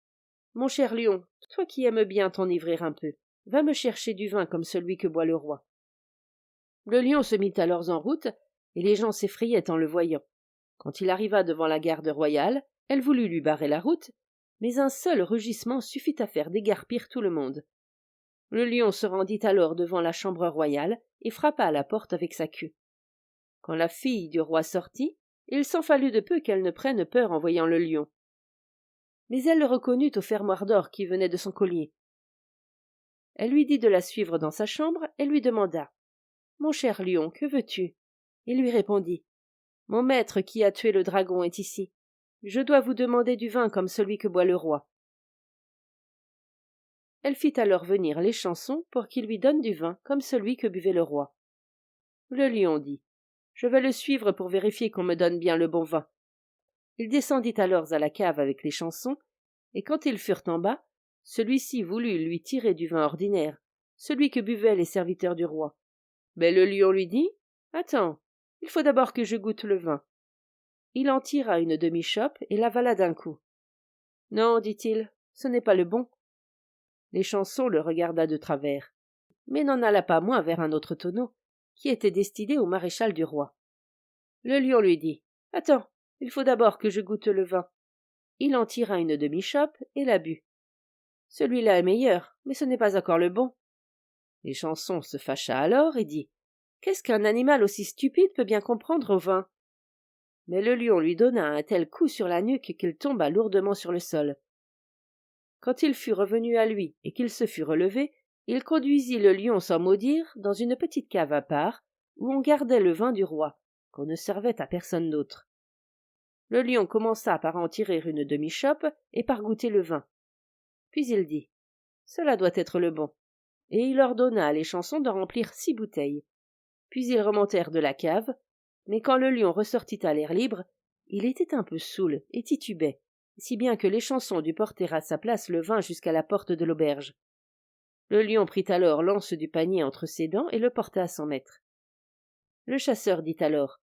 Mon cher lion, toi qui aimes bien t'enivrer un peu, va me chercher du vin comme celui que boit le roi. Le lion se mit alors en route, et les gens s'effrayaient en le voyant. Quand il arriva devant la garde royale, elle voulut lui barrer la route, mais un seul rugissement suffit à faire dégarpir tout le monde. Le lion se rendit alors devant la chambre royale et frappa à la porte avec sa queue. Quand la fille du roi sortit, il s'en fallut de peu qu'elle ne prenne peur en voyant le lion. Mais elle le reconnut au fermoir d'or qui venait de son collier. Elle lui dit de la suivre dans sa chambre et lui demanda: Mon cher lion, que veux-tu? Il lui répondit: Mon maître qui a tué le dragon est ici. Je dois vous demander du vin comme celui que boit le roi. Elle fit alors venir les chansons pour qu'il lui donne du vin comme celui que buvait le roi. Le lion dit: Je vais le suivre pour vérifier qu'on me donne bien le bon vin. Il descendit alors à la cave avec les chansons, et quand ils furent en bas, celui-ci voulut lui tirer du vin ordinaire, celui que buvaient les serviteurs du roi. Mais le lion lui dit: Attends, il faut d'abord que je goûte le vin. Il en tira une demi-chope et l'avala d'un coup. Non, dit-il, ce n'est pas le bon. Les chansons le regarda de travers, mais n'en alla pas moins vers un autre tonneau, qui était destinée au maréchal du roi. Le lion lui dit « Attends, il faut d'abord que je goûte le vin. » Il en tira une demi-chope et la but. « Celui-là est meilleur, mais ce n'est pas encore le bon. » L'échanson se fâcha alors et dit « Qu'est-ce qu'un animal aussi stupide peut bien comprendre au vin ?» Mais le lion lui donna un tel coup sur la nuque qu'il tomba lourdement sur le sol. Quand il fut revenu à lui et qu'il se fut relevé, il conduisit le lion sans mot dire dans une petite cave à part, où on gardait le vin du roi, qu'on ne servait à personne d'autre. Le lion commença par en tirer une demi-chope et par goûter le vin. Puis il dit « Cela doit être le bon », et il ordonna à l'échanson de remplir 6 bouteilles. Puis ils remontèrent de la cave, mais quand le lion ressortit à l'air libre, il était un peu saoul et titubait, si bien que l'échanson dut porter à sa place le vin jusqu'à la porte de l'auberge. Le lion prit alors l'anse du panier entre ses dents et le porta à son maître. Le chasseur dit alors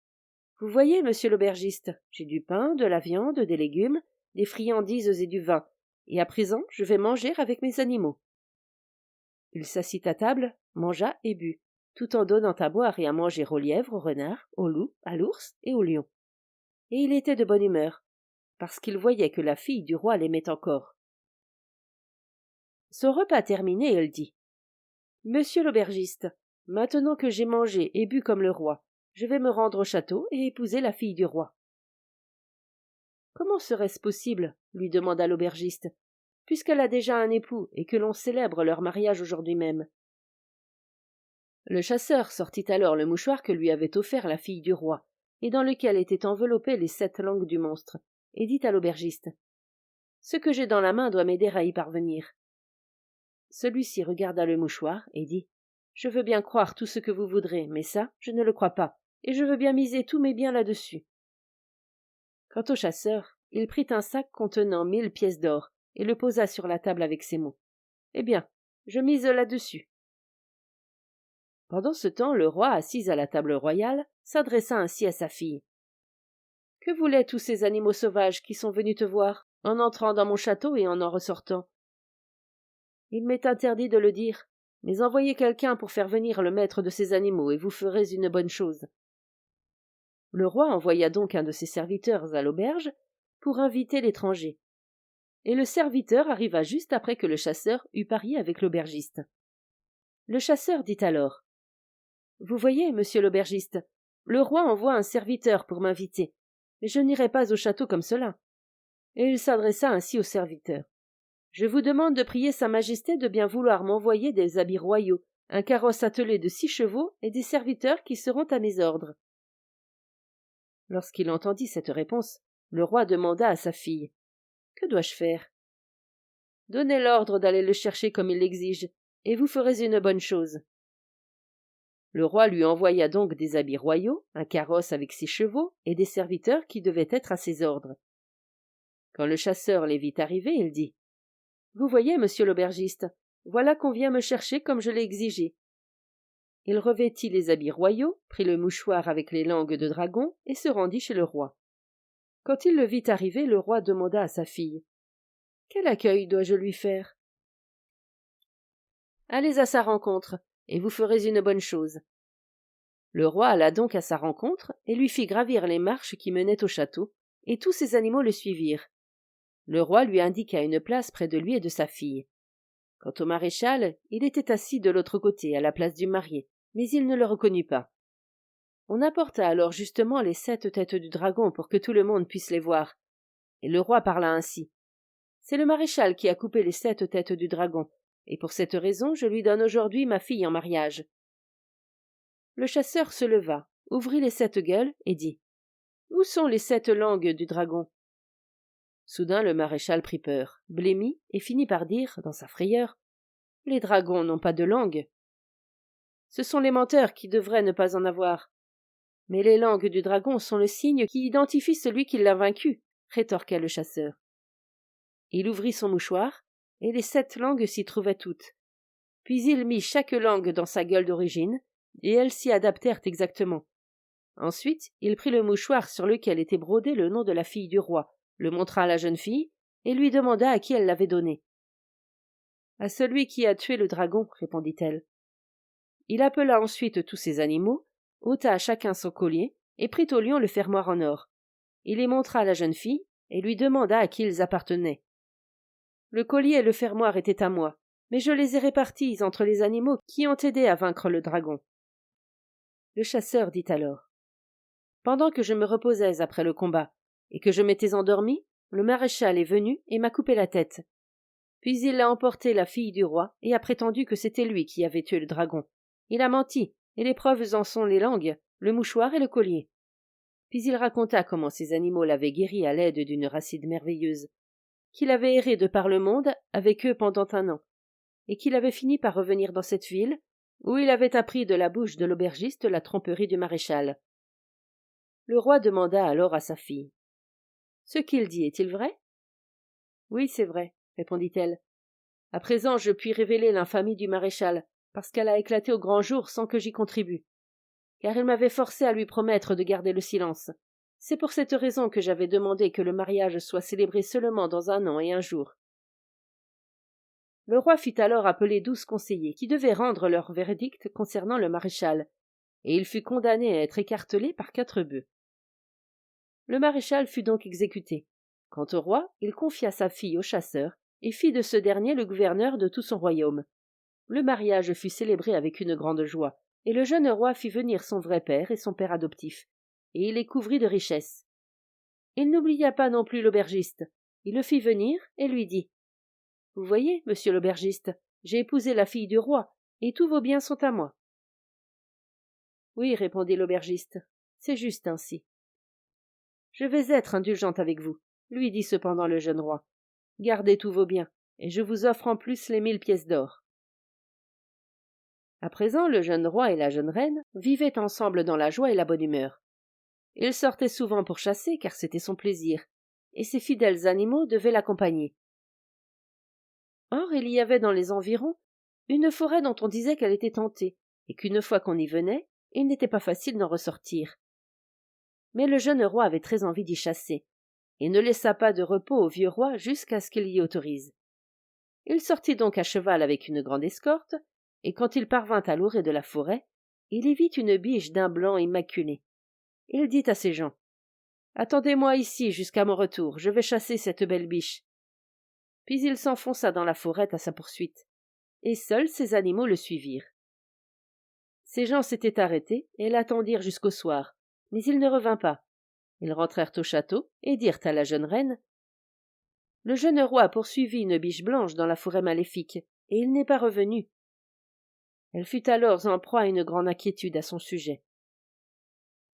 « Vous voyez, monsieur l'aubergiste, j'ai du pain, de la viande, des légumes, des friandises et du vin, et à présent je vais manger avec mes animaux. » Il s'assit à table, mangea et but, tout en donnant à boire et à manger au lièvre, au renard, au loup, à l'ours et au lion. Et il était de bonne humeur, parce qu'il voyait que la fille du roi l'aimait encore. Son repas terminé, elle dit « Monsieur l'aubergiste, maintenant que j'ai mangé et bu comme le roi, je vais me rendre au château et épouser la fille du roi. » « Comment serait-ce possible ?» lui demanda l'aubergiste, « puisqu'elle a déjà un époux et que l'on célèbre leur mariage aujourd'hui même. » Le chasseur sortit alors le mouchoir que lui avait offert la fille du roi, et dans lequel étaient enveloppées les 7 langues du monstre, et dit à l'aubergiste « Ce que j'ai dans la main doit m'aider à y parvenir. » Celui-ci regarda le mouchoir et dit « Je veux bien croire tout ce que vous voudrez, mais ça, je ne le crois pas, et je veux bien miser tous mes biens là-dessus. » Quant au chasseur, il prit un sac contenant 1000 pièces d'or et le posa sur la table avec ces mots. « Eh bien, je mise là-dessus. » Pendant ce temps, le roi, assis à la table royale, s'adressa ainsi à sa fille. « Que voulaient tous ces animaux sauvages qui sont venus te voir, en entrant dans mon château et en ressortant? » « Il m'est interdit de le dire, mais envoyez quelqu'un pour faire venir le maître de ces animaux, et vous ferez une bonne chose. » Le roi envoya donc un de ses serviteurs à l'auberge pour inviter l'étranger. Et le serviteur arriva juste après que le chasseur eut parié avec l'aubergiste. Le chasseur dit alors « Vous voyez, monsieur l'aubergiste, le roi envoie un serviteur pour m'inviter, mais je n'irai pas au château comme cela. » Et il s'adressa ainsi au serviteur. « Je vous demande de prier sa majesté de bien vouloir m'envoyer des habits royaux, un carrosse attelé de 6 chevaux et des serviteurs qui seront à mes ordres. » Lorsqu'il entendit cette réponse, le roi demanda à sa fille « Que dois-je faire ?»« Donnez l'ordre d'aller le chercher comme il l'exige, et vous ferez une bonne chose. » Le roi lui envoya donc des habits royaux, un carrosse avec 6 chevaux et des serviteurs qui devaient être à ses ordres. Quand le chasseur les vit arriver, il dit « Vous voyez, monsieur l'aubergiste, voilà qu'on vient me chercher comme je l'ai exigé. » Il revêtit les habits royaux, prit le mouchoir avec les langues de dragon et se rendit chez le roi. Quand il le vit arriver, le roi demanda à sa fille « Quel accueil dois-je lui faire ?»« Allez à sa rencontre, et vous ferez une bonne chose. » Le roi alla donc à sa rencontre et lui fit gravir les marches qui menaient au château, et tous ses animaux le suivirent. Le roi lui indiqua une place près de lui et de sa fille. Quant au maréchal, il était assis de l'autre côté, à la place du marié, mais il ne le reconnut pas. On apporta alors justement les 7 têtes du dragon pour que tout le monde puisse les voir. Et le roi parla ainsi. « C'est le maréchal qui a coupé les 7 têtes du dragon, et pour cette raison je lui donne aujourd'hui ma fille en mariage. » Le chasseur se leva, ouvrit les 7 gueules et dit « Où sont les 7 langues du dragon ?» Soudain le maréchal prit peur, blêmit et finit par dire, dans sa frayeur, « Les dragons n'ont pas de langue. » « Ce sont les menteurs qui devraient ne pas en avoir. » « Mais les langues du dragon sont le signe qui identifie celui qui l'a vaincu, » rétorqua le chasseur. Il ouvrit son mouchoir, et les 7 langues s'y trouvaient toutes. Puis il mit chaque langue dans sa gueule d'origine, et elles s'y adaptèrent exactement. Ensuite, il prit le mouchoir sur lequel était brodé le nom de la fille du roi, le montra à la jeune fille, et lui demanda à qui elle l'avait donné. « À celui qui a tué le dragon, répondit-elle. » Il appela ensuite tous ses animaux, ôta à chacun son collier, et prit au lion le fermoir en or. Il les montra à la jeune fille, et lui demanda à qui ils appartenaient. Le collier et le fermoir étaient à moi, mais je les ai répartis entre les animaux qui ont aidé à vaincre le dragon. Le chasseur dit alors: Pendant que je me reposais après le combat, et que je m'étais endormi, le maréchal est venu et m'a coupé la tête. Puis il a emporté la fille du roi et a prétendu que c'était lui qui avait tué le dragon. Il a menti, et les preuves en sont les langues, le mouchoir et le collier. Puis il raconta comment ces animaux l'avaient guéri à l'aide d'une racine merveilleuse, qu'il avait erré de par le monde avec eux pendant 1 an, et qu'il avait fini par revenir dans cette ville, où il avait appris de la bouche de l'aubergiste la tromperie du maréchal. Le roi demanda alors à sa fille: Ce qu'il dit est-il vrai? Oui, c'est vrai, répondit-elle. À présent, je puis révéler l'infamie du maréchal, parce qu'elle a éclaté au grand jour sans que j'y contribue. Car il m'avait forcé à lui promettre de garder le silence. C'est pour cette raison que j'avais demandé que le mariage soit célébré seulement dans 1 an et 1 jour. Le roi fit alors appeler 12 conseillers qui devaient rendre leur verdict concernant le maréchal, et il fut condamné à être écartelé par 4 bœufs. Le maréchal fut donc exécuté. Quant au roi, il confia sa fille au chasseur et fit de ce dernier le gouverneur de tout son royaume. Le mariage fut célébré avec une grande joie, et le jeune roi fit venir son vrai père et son père adoptif, et il les couvrit de richesses. Il n'oublia pas non plus l'aubergiste. Il le fit venir et lui dit: Vous voyez, monsieur l'aubergiste, j'ai épousé la fille du roi, et tous vos biens sont à moi. Oui, répondit l'aubergiste, c'est juste ainsi. Je vais être indulgente avec vous, lui dit cependant le jeune roi. Gardez tous vos biens, et je vous offre en plus les 1000 pièces d'or. À présent, le jeune roi et la jeune reine vivaient ensemble dans la joie et la bonne humeur. Il sortait souvent pour chasser, car c'était son plaisir, et ses fidèles animaux devaient l'accompagner. Or, il y avait dans les environs une forêt dont on disait qu'elle était hantée, et qu'une fois qu'on y venait, il n'était pas facile d'en ressortir. Mais le jeune roi avait très envie d'y chasser, et ne laissa pas de repos au vieux roi jusqu'à ce qu'il l'y autorise. Il sortit donc à cheval avec une grande escorte, et quand il parvint à l'orée de la forêt, il y vit une biche d'un blanc immaculé. Il dit à ses gens: Attendez-moi ici jusqu'à mon retour, je vais chasser cette belle biche. Puis il s'enfonça dans la forêt à sa poursuite, et seuls ses animaux le suivirent. Ses gens s'étaient arrêtés et l'attendirent jusqu'au soir, mais il ne revint pas. Ils rentrèrent au château et dirent à la jeune reine: Le jeune roi poursuivit une biche blanche dans la forêt maléfique, et il n'est pas revenu. Elle fut alors en proie à une grande inquiétude à son sujet.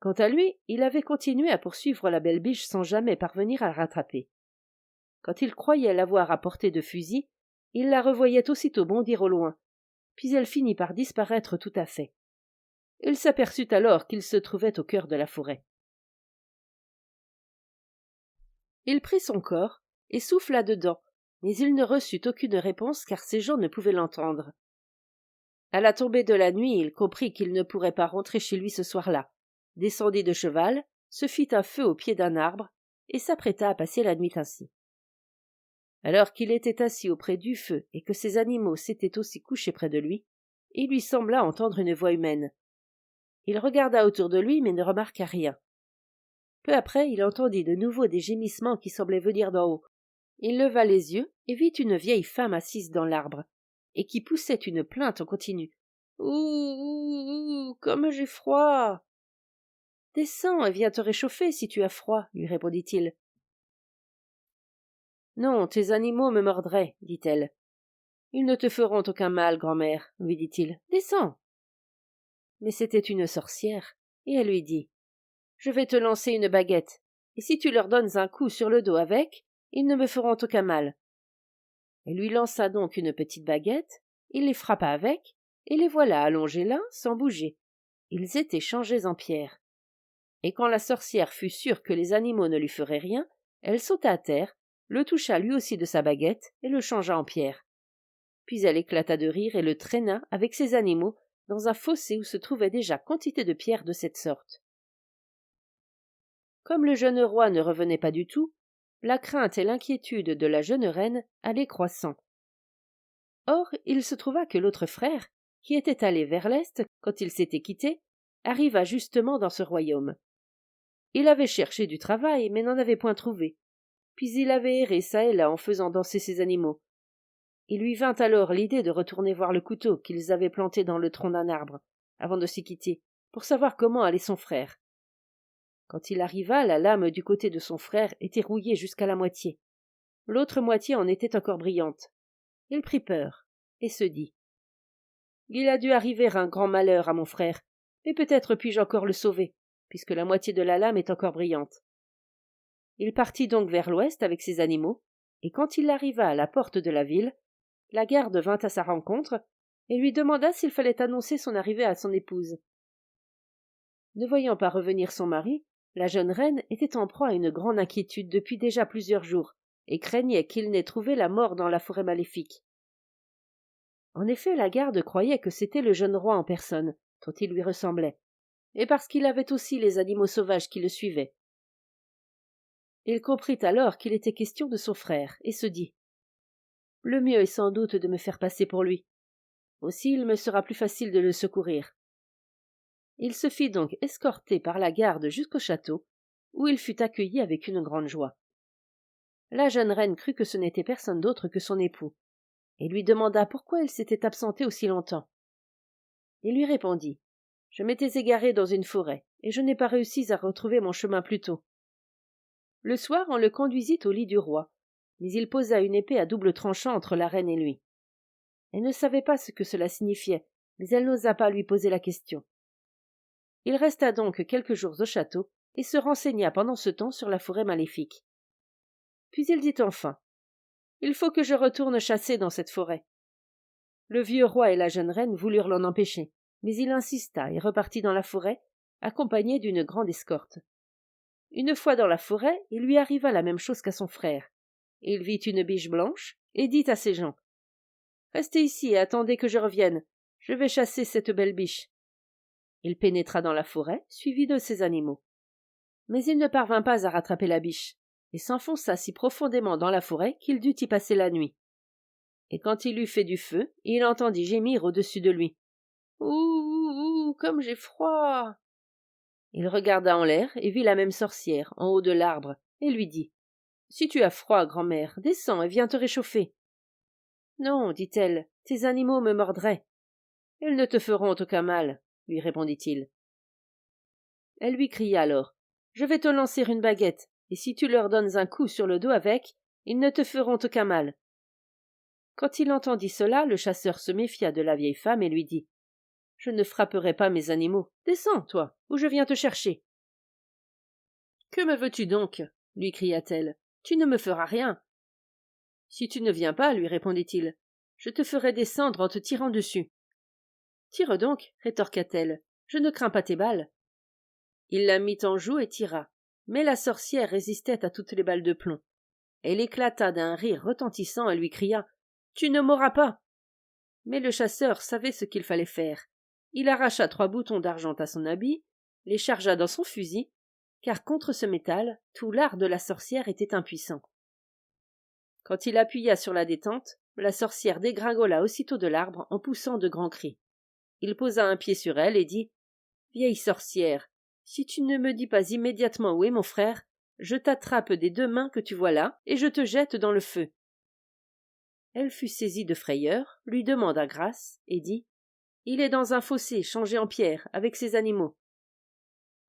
Quant à lui, il avait continué à poursuivre la belle biche sans jamais parvenir à la rattraper. Quand il croyait l'avoir à portée de fusil, il la revoyait aussitôt bondir au loin, puis elle finit par disparaître tout à fait. Il s'aperçut alors qu'il se trouvait au cœur de la forêt. Il prit son corps et souffla dedans, mais il ne reçut aucune réponse car ses gens ne pouvaient l'entendre. À la tombée de la nuit, il comprit qu'il ne pourrait pas rentrer chez lui ce soir-là, descendit de cheval, se fit un feu au pied d'un arbre et s'apprêta à passer la nuit ainsi. Alors qu'il était assis auprès du feu et que ses animaux s'étaient aussi couchés près de lui, il lui sembla entendre une voix humaine. Il regarda autour de lui mais ne remarqua rien. Peu après, il entendit de nouveau des gémissements qui semblaient venir d'en haut. Il leva les yeux et vit une vieille femme assise dans l'arbre, et qui poussait une plainte en continu. « Ouh, ouh, ouh, comme j'ai froid !»« Descends et viens te réchauffer si tu as froid, » lui répondit-il. « Non, tes animaux me mordraient, » dit-elle. « Ils ne te feront aucun mal, grand-mère, » lui dit-il. « Descends !» Mais c'était une sorcière, et elle lui dit: « Je vais te lancer une baguette, et si tu leur donnes un coup sur le dos avec, ils ne me feront aucun mal. » Elle lui lança donc une petite baguette, il les frappa avec, et les voilà allongés là, sans bouger. Ils étaient changés en pierre. Et quand la sorcière fut sûre que les animaux ne lui feraient rien, elle sauta à terre, le toucha lui aussi de sa baguette, et le changea en pierre. Puis elle éclata de rire et le traîna, avec ses animaux, dans un fossé où se trouvait déjà quantité de pierres de cette sorte. Comme le jeune roi ne revenait pas du tout, la crainte et l'inquiétude de la jeune reine allaient croissant. Or, il se trouva que l'autre frère, qui était allé vers l'est quand ils s'étaient quittés, arriva justement dans ce royaume. Il avait cherché du travail, mais n'en avait point trouvé. Puis il avait erré çà et là en faisant danser ses animaux. Il lui vint alors l'idée de retourner voir le couteau qu'ils avaient planté dans le tronc d'un arbre, avant de s'y quitter, pour savoir comment allait son frère. Quand il arriva, la lame du côté de son frère était rouillée jusqu'à la moitié. L'autre moitié en était encore brillante. Il prit peur, et se dit « Il a dû arriver un grand malheur à mon frère, mais peut-être puis-je encore le sauver, puisque la moitié de la lame est encore brillante. » Il partit donc vers l'ouest avec ses animaux, et quand il arriva à la porte de la ville, la garde vint à sa rencontre et lui demanda s'il fallait annoncer son arrivée à son épouse. Ne voyant pas revenir son mari, la jeune reine était en proie à une grande inquiétude depuis déjà plusieurs jours, et craignait qu'il n'ait trouvé la mort dans la forêt maléfique. En effet, la garde croyait que c'était le jeune roi en personne, dont il lui ressemblait, et parce qu'il avait aussi les animaux sauvages qui le suivaient. Il comprit alors qu'il était question de son frère, et se dit « Le mieux est sans doute de me faire passer pour lui. Aussi il me sera plus facile de le secourir. » Il se fit donc escorter par la garde jusqu'au château, où il fut accueilli avec une grande joie. La jeune reine crut que ce n'était personne d'autre que son époux, et lui demanda pourquoi elle s'était absentée aussi longtemps. Il lui répondit « Je m'étais égaré dans une forêt, et je n'ai pas réussi à retrouver mon chemin plus tôt. » Le soir, on le conduisit au lit du roi, mais il posa une épée à double tranchant entre la reine et lui. Elle ne savait pas ce que cela signifiait, mais elle n'osa pas lui poser la question. Il resta donc quelques jours au château et se renseigna pendant ce temps sur la forêt maléfique. Puis il dit enfin « Il faut que je retourne chasser dans cette forêt. » Le vieux roi et la jeune reine voulurent l'en empêcher, mais il insista et repartit dans la forêt, accompagné d'une grande escorte. Une fois dans la forêt, il lui arriva la même chose qu'à son frère. Il vit une biche blanche et dit à ses gens « Restez ici et attendez que je revienne. Je vais chasser cette belle biche. » Il pénétra dans la forêt, suivi de ses animaux. Mais il ne parvint pas à rattraper la biche, et s'enfonça si profondément dans la forêt qu'il dut y passer la nuit. Et quand il eut fait du feu, il entendit gémir au-dessus de lui. « Ouh, comme j'ai froid !» Il regarda en l'air et vit la même sorcière, en haut de l'arbre, et lui dit « Si tu as froid, grand-mère, descends et viens te réchauffer. »« Non, dit-elle, tes animaux me mordraient. »« Ils ne te feront aucun mal, » lui répondit-il. Elle lui cria alors « Je vais te lancer une baguette, et si tu leur donnes un coup sur le dos avec, ils ne te feront aucun mal. » Quand il entendit cela, le chasseur se méfia de la vieille femme et lui dit « Je ne frapperai pas mes animaux. Descends, toi, ou je viens te chercher. »« Que me veux-tu donc ?» lui cria-t-elle. « Tu ne me feras rien. »« Si tu ne viens pas, lui répondit-il, je te ferai descendre en te tirant dessus. »« Tire donc, rétorqua-t-elle, je ne crains pas tes balles. » Il la mit en joue et tira, mais la sorcière résistait à toutes les balles de plomb. Elle éclata d'un rire retentissant et lui cria « Tu ne m'auras pas !» Mais le chasseur savait ce qu'il fallait faire. Il arracha 3 boutons d'argent à son habit, les chargea dans son fusil, car contre ce métal, tout l'art de la sorcière était impuissant. Quand il appuya sur la détente, la sorcière dégringola aussitôt de l'arbre en poussant de grands cris. Il posa un pied sur elle et dit « Vieille sorcière, si tu ne me dis pas immédiatement où est mon frère, je t'attrape des 2 mains que tu vois là, et je te jette dans le feu. » Elle fut saisie de frayeur, lui demanda grâce, et dit « Il est dans un fossé changé en pierre, avec ses animaux. »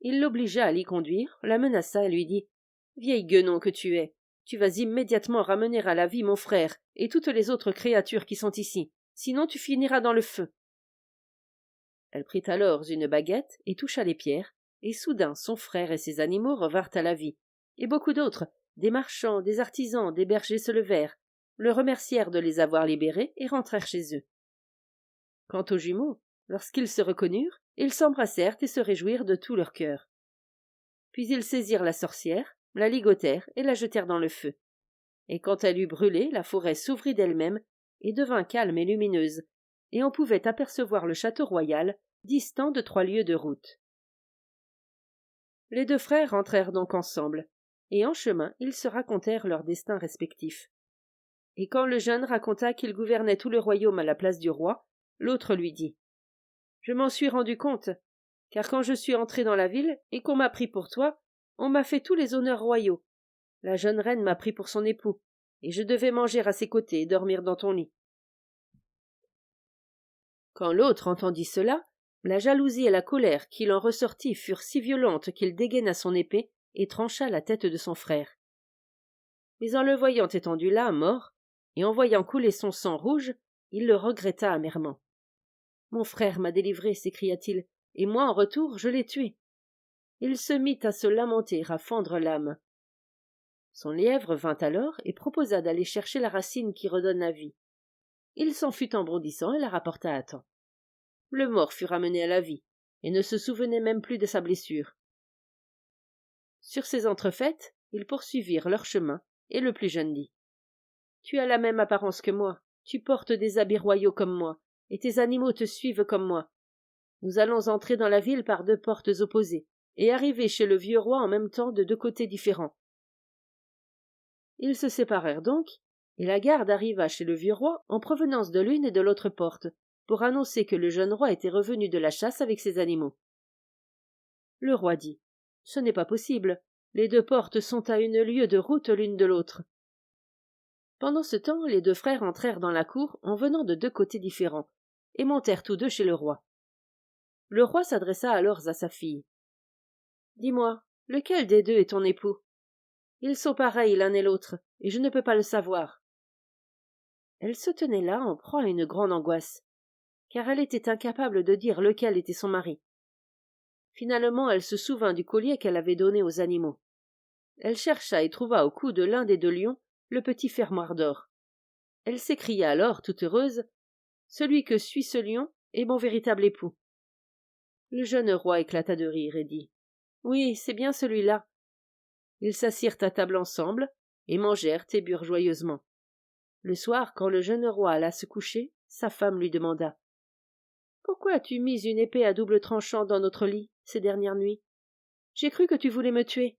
Il l'obligea à l'y conduire, la menaça et lui dit « Vieille guenon que tu es, tu vas immédiatement ramener à la vie mon frère et toutes les autres créatures qui sont ici, sinon tu finiras dans le feu. » Elle prit alors une baguette et toucha les pierres, et soudain son frère et ses animaux revinrent à la vie, et beaucoup d'autres, des marchands, des artisans, des bergers se levèrent, le remercièrent de les avoir libérés et rentrèrent chez eux. Quant aux jumeaux, lorsqu'ils se reconnurent, ils s'embrassèrent et se réjouirent de tout leur cœur. Puis ils saisirent la sorcière, la ligotèrent et la jetèrent dans le feu. Et quand elle eut brûlé, la forêt s'ouvrit d'elle-même et devint calme et lumineuse, et on pouvait apercevoir le château royal, distant de 3 lieues de route. Les 2 frères rentrèrent donc ensemble, et en chemin ils se racontèrent leurs destins respectifs. Et quand le jeune raconta qu'il gouvernait tout le royaume à la place du roi, l'autre lui dit Je m'en suis rendu compte, car quand je suis entré dans la ville et qu'on m'a pris pour toi, on m'a fait tous les honneurs royaux. La jeune reine m'a pris pour son époux, et je devais manger à ses côtés et dormir dans ton lit. » Quand l'autre entendit cela, la jalousie et la colère qui en ressortit furent si violentes qu'il dégaina son épée et trancha la tête de son frère. Mais en le voyant étendu là, mort, et en voyant couler son sang rouge, il le regretta amèrement. « Mon frère m'a délivré, s'écria-t-il, et moi, en retour, je l'ai tué. » Il se mit à se lamenter, à fendre l'âme. Son lièvre vint alors et proposa d'aller chercher la racine qui redonne la vie. Il s'en fut en bondissant et la rapporta à temps. Le mort fut ramené à la vie, et ne se souvenait même plus de sa blessure. Sur ces entrefaites, ils poursuivirent leur chemin, et le plus jeune dit: « Tu as la même apparence que moi, tu portes des habits royaux comme moi, et tes animaux te suivent comme moi. Nous allons entrer dans la ville par 2 portes opposées, et arriver chez le vieux roi en même temps de 2 côtés différents. » Ils se séparèrent donc, et la garde arriva chez le vieux roi en provenance de l'une et de l'autre porte, pour annoncer que le jeune roi était revenu de la chasse avec ses animaux. Le roi dit: « Ce n'est pas possible, les 2 portes sont à 1 lieue de route l'une de l'autre. » Pendant ce temps, les 2 frères entrèrent dans la cour en venant de 2 côtés différents, et montèrent tous 2 chez le roi. Le roi s'adressa alors à sa fille. « Dis-moi, lequel des 2 est ton époux? Ils sont pareils l'un et l'autre, et je ne peux pas le savoir. » Elle se tenait là en proie à une grande angoisse, car elle était incapable de dire lequel était son mari. Finalement, elle se souvint du collier qu'elle avait donné aux animaux. Elle chercha et trouva au cou de l'un des 2 lions le petit fermoir d'or. Elle s'écria alors, toute heureuse: « Celui que suit ce lion est mon véritable époux. » Le jeune roi éclata de rire et dit: « Oui, c'est bien celui-là. » Ils s'assirent à table ensemble, et mangèrent et burent joyeusement. Le soir, quand le jeune roi alla se coucher, sa femme lui demanda: « Pourquoi as-tu mis une épée à double tranchant dans notre lit ces dernières nuits? J'ai cru que tu voulais me tuer. »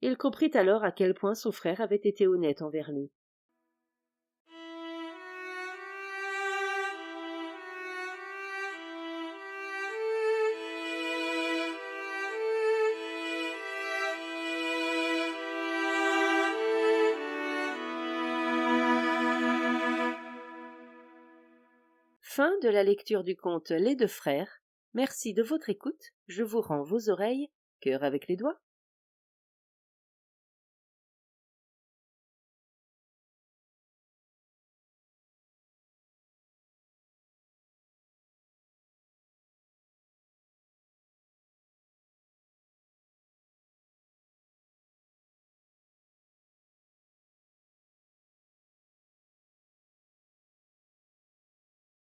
Il comprit alors à quel point son frère avait été honnête envers lui. Fin de la lecture du conte Les 2 frères. Merci de votre écoute. Je vous rends vos oreilles, cœur avec les doigts.